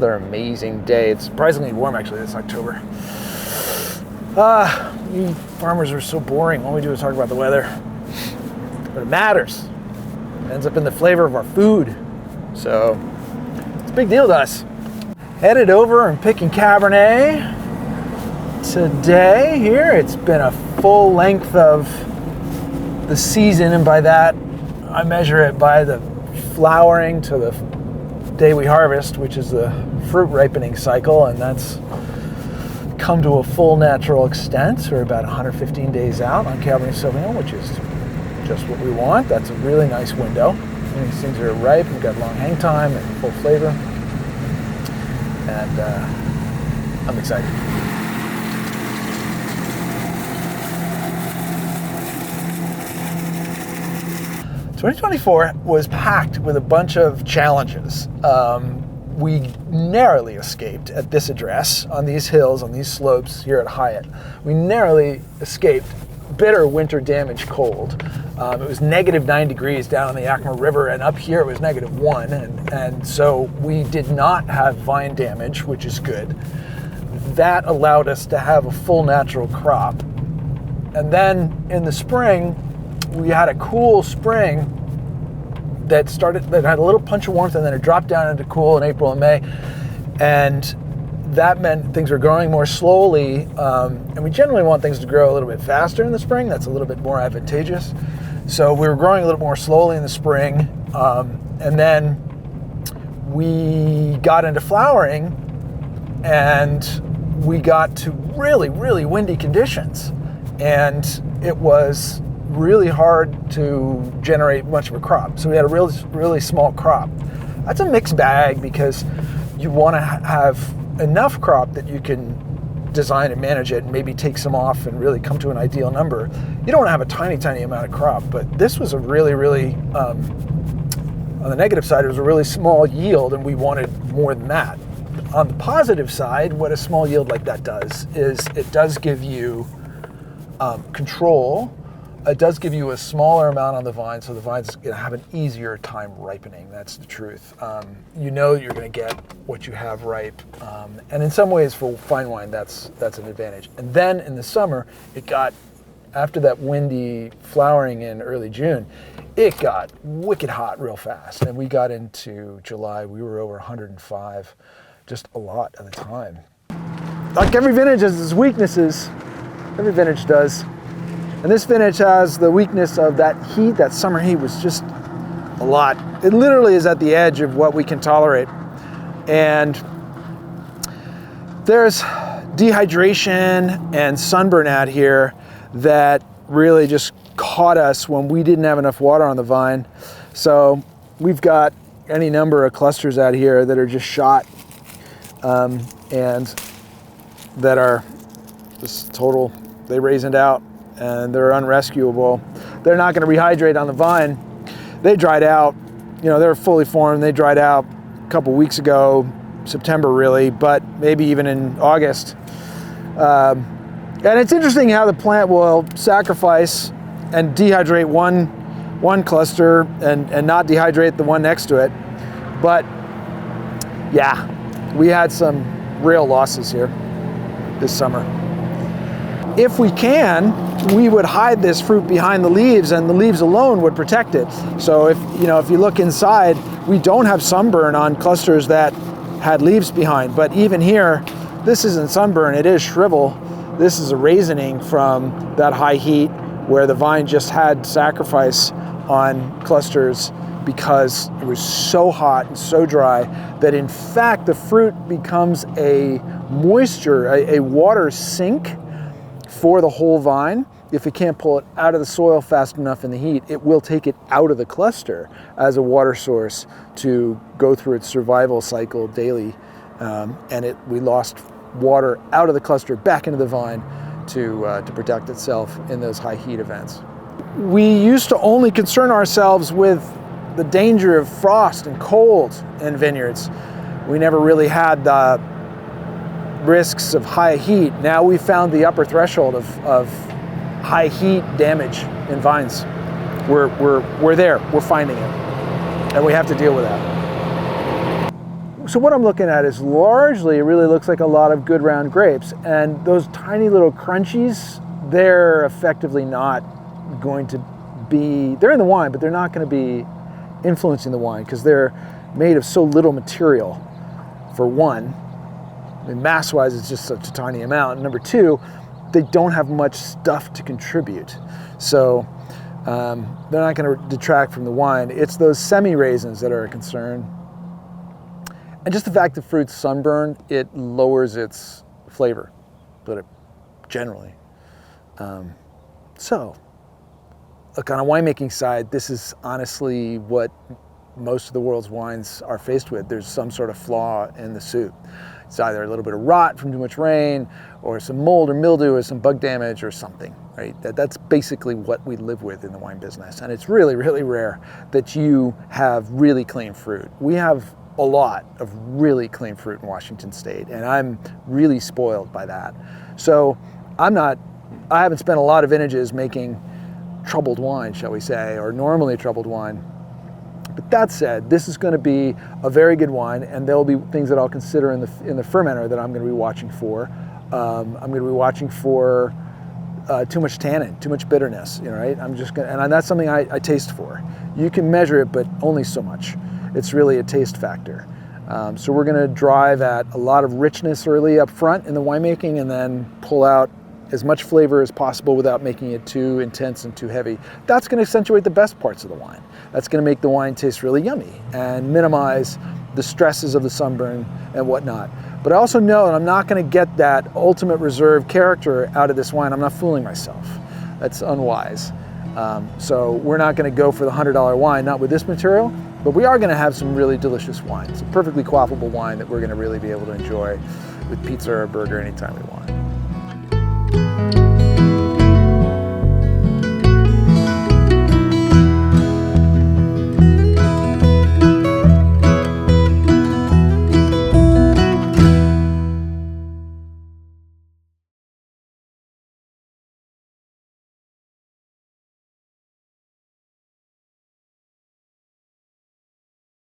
another amazing day. It's surprisingly warm actually this October. You farmers are so boring. All we do is talk about the weather. But it matters. It ends up in the flavor of our food. So it's a big deal to us. Headed over and picking Cabernet today here. It's been a full length of the season, and by that I measure it by the flowering to the day we harvest, which is the fruit ripening cycle, and that's come to a full natural extent. We're about 115 days out on Cabernet Sauvignon, which is just what we want. That's a really nice window. And these things are ripe, we've got long hang time and full flavor, and I'm excited. 2024 was packed with a bunch of challenges. We narrowly escaped at this address, on these hills, on these slopes here at Hyatt. We narrowly escaped bitter winter damage cold. It was negative 9 degrees down on the Yakima River, and up here it was negative 1. And so we did not have vine damage, which is good. That allowed us to have a full natural crop. And then in the spring, we had a cool spring that had a little punch of warmth, and then it dropped down into cool in April and May. And that meant things were growing more slowly. And we generally want things to grow a little bit faster in the spring. That's a little bit more advantageous. So we were growing a little more slowly in the spring. And then we got into flowering, and we got to really, really windy conditions. And it was really hard to generate much of a crop. So we had a really, really small crop. That's a mixed bag, because you want to have enough crop that you can design and manage it and maybe take some off and really come to an ideal number. You don't want to have a tiny, tiny amount of crop, but this was a really, really, on the negative side, it was a really small yield, and we wanted more than that. On the positive side, what a small yield like that does is it does give you control. It does give you a smaller amount on the vine, so the vine's going to have an easier time ripening. That's the truth. You know you're going to get what you have ripe, and in some ways for fine wine, that's an advantage. And then in the summer, it got, after that windy flowering in early June, it got wicked hot real fast. And we got into July, we were over 105, just a lot at the time. Like every vintage has its weaknesses. Every vintage does. And this vintage has the weakness of that heat. That summer heat was just a lot. It literally is at the edge of what we can tolerate. And there's dehydration and sunburn out here that really just caught us when we didn't have enough water on the vine. So we've got any number of clusters out here that are just shot, and that are just total, they raisined out, and they're unrescuable. They're not going to rehydrate on the vine. They dried out, you know, they're fully formed. They dried out a couple weeks ago, September really, but maybe even in August. And it's interesting how the plant will sacrifice and dehydrate one cluster and not dehydrate the one next to it. But yeah, we had some real losses here this summer. If we can, we would hide this fruit behind the leaves, and the leaves alone would protect it. So if you look inside, we don't have sunburn on clusters that had leaves behind. But even here, this isn't sunburn, it is shrivel. This is a raisening from that high heat where the vine just had sacrifice on clusters because it was so hot and so dry that in fact the fruit becomes a moisture, a water sink for the whole vine. If it can't pull it out of the soil fast enough in the heat, it will take it out of the cluster as a water source to go through its survival cycle daily. And we lost water out of the cluster back into the vine to protect itself in those high heat events. We used to only concern ourselves with the danger of frost and cold in vineyards. We never really had the risks of high heat. Now we found the upper threshold of high heat damage in vines. We're there, we're finding it, and we have to deal with that. So what I'm looking at is largely, it really looks like a lot of good round grapes. And those tiny little crunchies, they're effectively not going to be, they're in the wine, but they're not going to be influencing the wine because they're made of so little material, for one. I mean, mass-wise, it's just such a tiny amount. And number two, they don't have much stuff to contribute. So they're not going to detract from the wine. It's those semi-raisins that are a concern. And just the fact the fruit's sunburned, it lowers its flavor, but generally. So, look, on a winemaking side, this is honestly what most of the world's wines are faced with. There's some sort of flaw in the suit. It's either a little bit of rot from too much rain, or some mold or mildew, or some bug damage or something, right? That's basically what we live with in the wine business. And it's really, really rare that you have really clean fruit. We have a lot of really clean fruit in Washington State, and I'm really spoiled by that. So I haven't spent a lot of vintages making troubled wine, shall we say, or normally troubled wine. But that said, this is going to be a very good wine, and there'll be things that I'll consider in the fermenter that I'm going to be watching for. I'm going to be watching for too much tannin, too much bitterness, right? And that's something I taste for. You can measure it, but only so much. It's really a taste factor. So we're going to drive at a lot of richness early up front in the winemaking, and then pull out as much flavor as possible without making it too intense and too heavy. That's going to accentuate the best parts of the wine. That's going to make the wine taste really yummy and minimize the stresses of the sunburn and whatnot. But I also know that I'm not going to get that ultimate reserve character out of this wine. I'm not fooling myself. That's unwise. So we're not going to go for the $100 wine, not with this material, but we are going to have some really delicious wine. It's a perfectly quaffable wine that we're going to really be able to enjoy with pizza or a burger anytime we want.